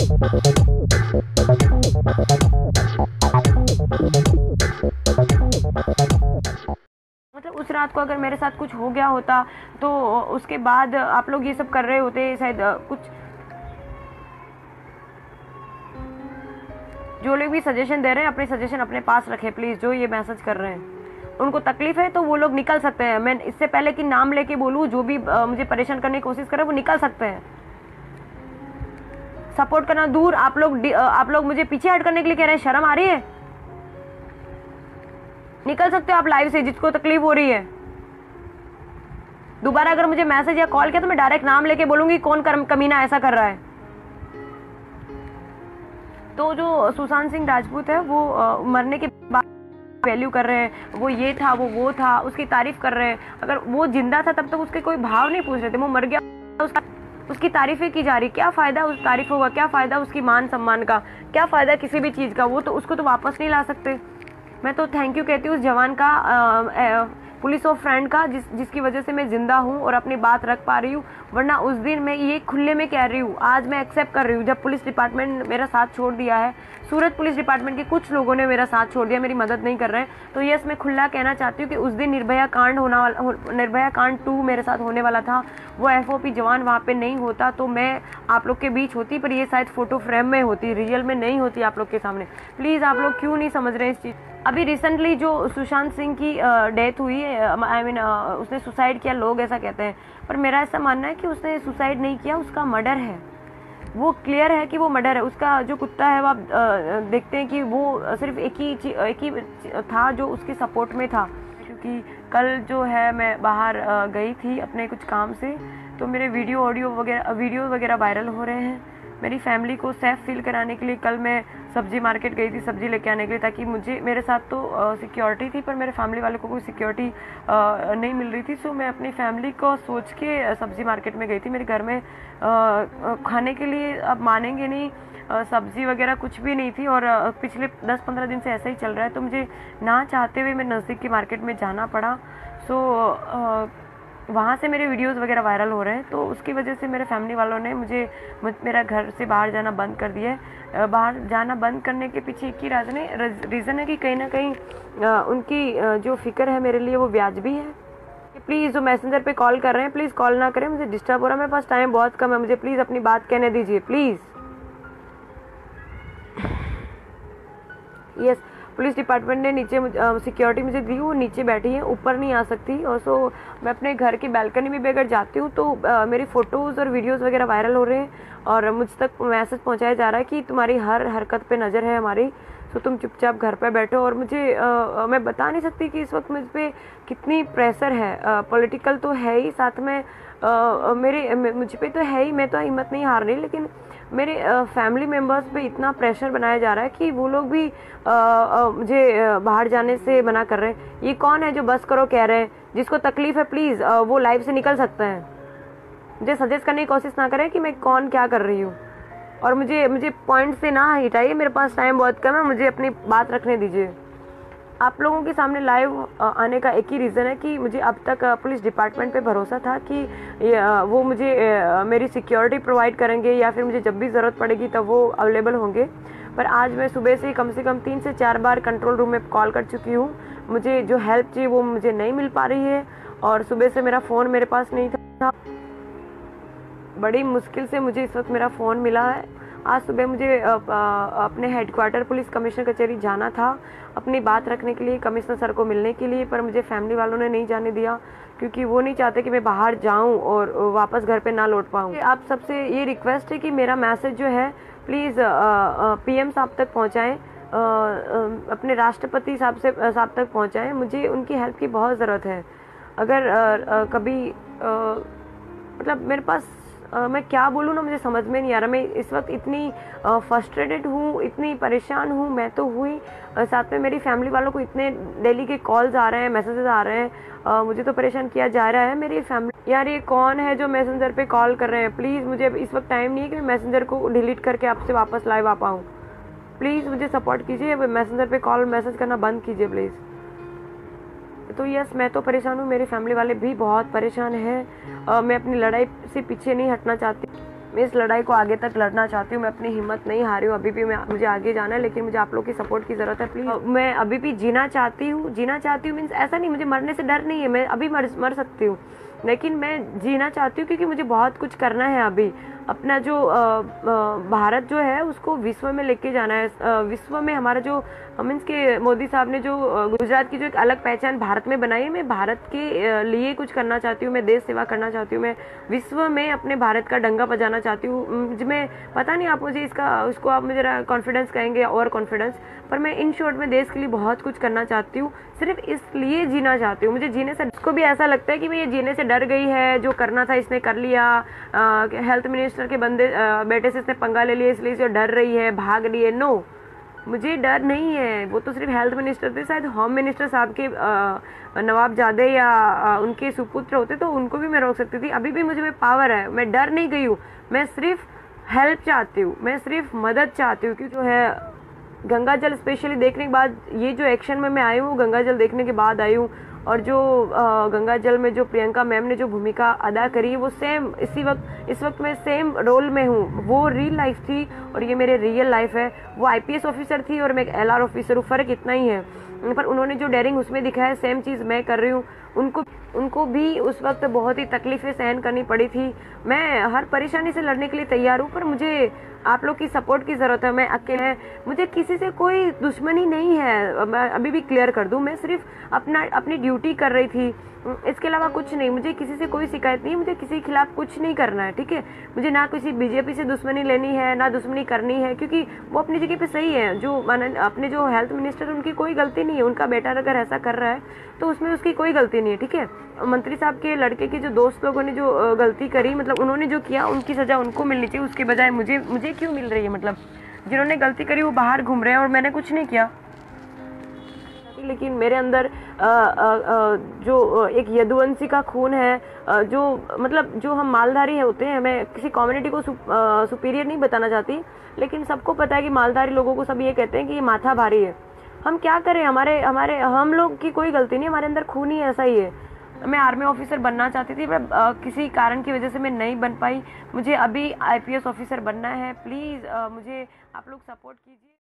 मतलब उस रात को अगर मेरे साथ कुछ हो गया होता तो उसके बाद आप लोग ये सब कर रहे होते शायद। कुछ जो लोग भी सजेशन दे रहे हैं अपने सजेशन अपने पास रखें प्लीज़। जो ये मैसेज कर रहे हैं उनको तकलीफ है तो वो लोग निकल सकते हैं। मैं इससे पहले कि नाम लेके बोलूँ, जो भी मुझे परेशान करने की कोशिश करे वो निकल सकते हैं। सपोर्ट करना दूर, आप लोग मुझे पीछे हट करने के लिए कह रहे हैं। शर्म आ रही है? निकल सकते हो आप लाइव से, जिसको तकलीफ हो रही है। दोबारा अगर मुझे मैसेज या कॉल किया तो मैं डायरेक्ट नाम लेके बोलूंगी कौन कमीना ऐसा कर रहा है। तो जो सुशांत सिंह राजपूत है वो मरने के बाद वैल्यू कर रहे हैं, वो ये था वो था, उसकी तारीफ कर रहे हैं। अगर वो जिंदा था तब तक उसके कोई भाव नहीं पूछ रहे थे। वो मर गया, उसकी तारीफें की जा रही। क्या फायदा उस तारीफों का, क्या फायदा उसकी मान सम्मान का, क्या फायदा किसी भी चीज का। वो तो उसको तो वापस नहीं ला सकते। मैं तो थैंक यू कहती हूँ उस जवान का, पुलिस और फ्रेंड का, जिसकी वजह से मैं जिंदा हूँ और अपनी बात रख पा रही हूँ। वरना उस दिन मैं ये खुले में कह रही हूँ, आज मैं एक्सेप्ट कर रही हूँ। जब पुलिस डिपार्टमेंट मेरा साथ छोड़ दिया है, सूरत पुलिस डिपार्टमेंट के कुछ लोगों ने मेरा साथ छोड़ दिया, मेरी मदद नहीं कर रहे हैं, तो यस मैं खुला कहना चाहती हूँ कि उस दिन निर्भया कांड 2 मेरे साथ होने वाला था। वो FOP जवान वहाँ पे नहीं होता तो मैं आप लोग के बीच होती, पर ये शायद फोटो फ्रेम में होती, रियल में नहीं होती आप लोग के सामने। प्लीज़ आप लोग क्यों नहीं समझ रहे इस चीज़। अभी रिसेंटली जो सुशांत सिंह की डेथ हुई, आई मीन उसने सुसाइड किया, लोग ऐसा कहते हैं, पर मेरा ऐसा मानना है कि उसने सुसाइड नहीं किया, उसका मर्डर है। वो क्लियर है कि वो मर्डर है। उसका जो कुत्ता है वो आप देखते हैं कि वो सिर्फ एक ही था जो उसके सपोर्ट में था। क्योंकि कल जो है मैं बाहर गई थी अपने कुछ काम से, तो मेरे वीडियो वगैरह वायरल हो रहे हैं। मेरी फैमिली को सेफ फील कराने के लिए कल मैं सब्जी मार्केट गई थी सब्जी लेके आने के लिए, ताकि मेरे साथ तो सिक्योरिटी थी पर मेरे फैमिली वालों को कोई सिक्योरिटी नहीं मिल रही थी। सो मैं अपनी फैमिली को सोच के सब्जी मार्केट में गई थी। मेरे घर में खाने के लिए, आप मानेंगे नहीं, सब्जी वगैरह कुछ भी नहीं थी और पिछले 10-15 दिन से ऐसा ही चल रहा है। तो मुझे ना चाहते हुए मेरे नज़दीक की मार्केट में जाना पड़ा। सो वहाँ से मेरे वीडियोस वगैरह वायरल हो रहे हैं, तो उसकी वजह से मेरे फैमिली वालों ने मेरा घर से बाहर जाना बंद कर दिया है। बाहर जाना बंद करने के पीछे एक ही रीज़न है कि कहीं ना कहीं उनकी जो फिक्र है मेरे लिए वो वाजिबी है। प्लीज़ जो मैसेंजर पे कॉल कर रहे हैं प्लीज़ कॉल ना करें, मुझे डिस्टर्ब हो रहा है, मेरे पास टाइम बहुत कम है, मुझे प्लीज़ अपनी बात कहने दीजिए प्लीज़। यस, पुलिस डिपार्टमेंट ने नीचे सिक्योरिटी मुझे दी, वो नीचे बैठी है, ऊपर नहीं आ सकती। और सो मैं अपने घर की बैल्कनी में भी अगर जाती हूँ तो मेरी फ़ोटोज़ और वीडियोज़ वगैरह वायरल हो रहे हैं और मुझ तक मैसेज पहुँचाया जा रहा है कि तुम्हारी हर हरकत पे नज़र है हमारी, तो तुम चुपचाप घर पे बैठो। और मुझे मैं बता नहीं सकती कि इस वक्त मुझ पर कितनी प्रेशर है। पॉलिटिकल तो है ही, साथ में मुझ पे तो है ही, मैं तो हिम्मत नहीं हार रही, लेकिन मेरे फैमिली मेम्बर्स पे इतना प्रेशर बनाया जा रहा है कि वो लोग भी मुझे बाहर जाने से मना कर रहे हैं। ये कौन है जो बस करो कह रहे हैं? जिसको तकलीफ़ है प्लीज़ वो लाइव से निकल सकता है। मुझे सजेस्ट करने की कोशिश ना करें कि मैं कौन क्या कर रही हूँ, और मुझे पॉइंट से ना हटाइए। मेरे पास टाइम बहुत कम है, मुझे अपनी बात रखने दीजिए। आप लोगों के सामने लाइव आने का एक ही रीज़न है कि मुझे अब तक पुलिस डिपार्टमेंट पे भरोसा था कि वो मुझे मेरी सिक्योरिटी प्रोवाइड करेंगे, या फिर मुझे जब भी ज़रूरत पड़ेगी तब वो अवेलेबल होंगे। पर आज मैं सुबह से कम 3 से 4 बार कंट्रोल रूम में कॉल कर चुकी हूँ। मुझे जो हेल्प चाहिए वो मुझे नहीं मिल पा रही है, और सुबह से मेरा फ़ोन मेरे पास नहीं था। बड़ी मुश्किल से मुझे इस वक्त मेरा फ़ोन मिला है। आज सुबह मुझे अपने हेडक्वार्टर पुलिस कमिश्नर कचहरी जाना था अपनी बात रखने के लिए, कमिश्नर सर को मिलने के लिए, पर मुझे फैमिली वालों ने नहीं जाने दिया क्योंकि वो नहीं चाहते कि मैं बाहर जाऊं और वापस घर पे ना लौट पाऊं। आप सबसे ये रिक्वेस्ट है कि मेरा मैसेज जो है प्लीज़ PM साहब तक पहुंचाएं, अपने राष्ट्रपति साहब तक पहुंचाएं। मुझे उनकी हेल्प की बहुत ज़रूरत है। अगर कभी मतलब मेरे पास मैं क्या बोलूँ ना, मुझे समझ में नहीं आ रहा। मैं इस वक्त इतनी फ्रस्ट्रेटेड हूँ, इतनी परेशान हूँ, मैं तो हुई, साथ में मेरी फैमिली वालों को इतने डेली के कॉल्स आ रहे हैं, मैसेजेस आ रहे हैं, मुझे तो परेशान किया जा रहा है। मेरी फैमिली, यार ये कौन है जो मैसेंजर पे कॉल कर रहे हैं? प्लीज़ मुझे इस वक्त टाइम नहीं है कि मैं मैसेंजर को डिलीट करके आपसे वापस लाइव आ पाऊँ। प्लीज़ मुझे सपोर्ट कीजिए, मैसेंजर पे कॉल मैसेज करना बंद कीजिए प्लीज़। तो यस, मैं तो परेशान हूँ, मेरी फैमिली वाले भी बहुत परेशान हैं। मैं अपनी लड़ाई से पीछे नहीं हटना चाहती। मैं इस लड़ाई को आगे तक लड़ना चाहती हूँ। मैं अपनी हिम्मत नहीं हारी हूँ, अभी भी मुझे आगे जाना है, लेकिन मुझे आप लोग की सपोर्ट की ज़रूरत है प्लीज़। मैं अभी भी जीना चाहती हूँ मीन्स ऐसा नहीं, मुझे मरने से डर नहीं है, मैं अभी मर सकती हूँ, लेकिन मैं जीना चाहती हूँ क्योंकि मुझे बहुत कुछ करना है अभी। अपना जो भारत जो है उसको विश्व में लेके जाना है। विश्व में हमारा जो मीन्स के मोदी साहब ने जो गुजरात की जो एक अलग पहचान भारत में बनाई है, मैं भारत के लिए कुछ करना चाहती हूँ, मैं देश सेवा करना चाहती हूँ, मैं विश्व में अपने भारत का डंका बजाना चाहती हूँ। मैं पता नहीं आप मुझे उसको आप मुझे कॉन्फिडेंस कहेंगे और कॉन्फिडेंस, पर मैं इन शॉर्ट में देश के लिए बहुत कुछ करना चाहती हूँ, सिर्फ इसलिए जीना चाहती हूँ। मुझे जीने से उसको भी ऐसा लगता है कि मैं ये जीने से डर गई है, जो करना था इसने कर लिया, हेल्थ मिनिस्टर के बेटे से इसने पंगा ले लिया इसलिए इसे डर रही है, भाग रही है। नो, मुझे डर नहीं है। वो तो सिर्फ हेल्थ मिनिस्टर थे, शायद होम मिनिस्टर साहब के नवाबजादे या उनके सुपुत्र होते तो उनको भी मैं रोक सकती थी। अभी भी मुझे में पावर है, मैं डर नहीं गई हूँ, मैं सिर्फ हेल्प चाहती हूँ, मैं सिर्फ मदद चाहती हूँ। क्योंकि जो है गंगा जल स्पेशली देखने के बाद, ये जो एक्शन में मैं आई हूँ गंगा जल देखने के बाद आई हूँ, और जो गंगा जल में जो प्रियंका मैम ने जो भूमिका अदा करी है वो सेम इस वक्त मैं सेम रोल में हूँ। वो रियल लाइफ थी और ये मेरे रियल लाइफ है। वो आईपीएस ऑफिसर थी और मैं एक एलआर ऑफिसर हूँ, फ़र्क इतना ही है, पर उन्होंने जो डेयरिंग उसमें दिखाया सेम चीज़ मैं कर रही हूँ। उनको भी उस वक्त बहुत ही तकलीफ़ें सहन करनी पड़ी थी। मैं हर परेशानी से लड़ने के लिए तैयार हूँ, पर मुझे आप लोग की सपोर्ट की ज़रूरत है। मैं अकेले, मुझे किसी से कोई दुश्मनी नहीं है, मैं अभी भी क्लियर कर दूँ, मैं सिर्फ अपनी ड्यूटी कर रही थी, इसके अलावा कुछ नहीं। मुझे किसी से कोई शिकायत नहीं है, मुझे किसी के खिलाफ कुछ नहीं करना है, ठीक है। मुझे ना किसी बीजेपी से दुश्मनी लेनी है, ना दुश्मनी करनी है, क्योंकि वो अपनी जगह पे सही है। जो अपने जो हेल्थ मिनिस्टर, उनकी कोई गलती नहीं है, उनका बेटा अगर ऐसा कर रहा है तो उसमें उसकी कोई गलती नहीं है, ठीक है। मंत्री साहब के लड़के के जो दोस्त लोगों ने जो गलती करी, मतलब उन्होंने जो किया उनकी सज़ा उनको मिलनी चाहिए, उसके बजाय मुझे क्यों मिल रही है। मतलब जिन्होंने गलती करी वो बाहर घूम रहे हैं और मैंने कुछ नहीं किया। लेकिन मेरे अंदर जो एक यदुवंशी का खून है, जो हम मालधारी होते हैं, मैं किसी कम्युनिटी को सुपीरियर नहीं बताना चाहती, लेकिन सबको पता है कि मालधारी लोगों को सब ये कहते हैं कि ये माथा भारी है। हम क्या करें, हम लोग की कोई गलती नहीं, हमारे अंदर खून ही ऐसा ही है। मैं आर्मी ऑफिसर बनना चाहती थी, पर किसी कारण की वजह से मैं नहीं बन पाई। मुझे अभी आईपीएस ऑफिसर बनना है। प्लीज़ मुझे आप लोग सपोर्ट कीजिए।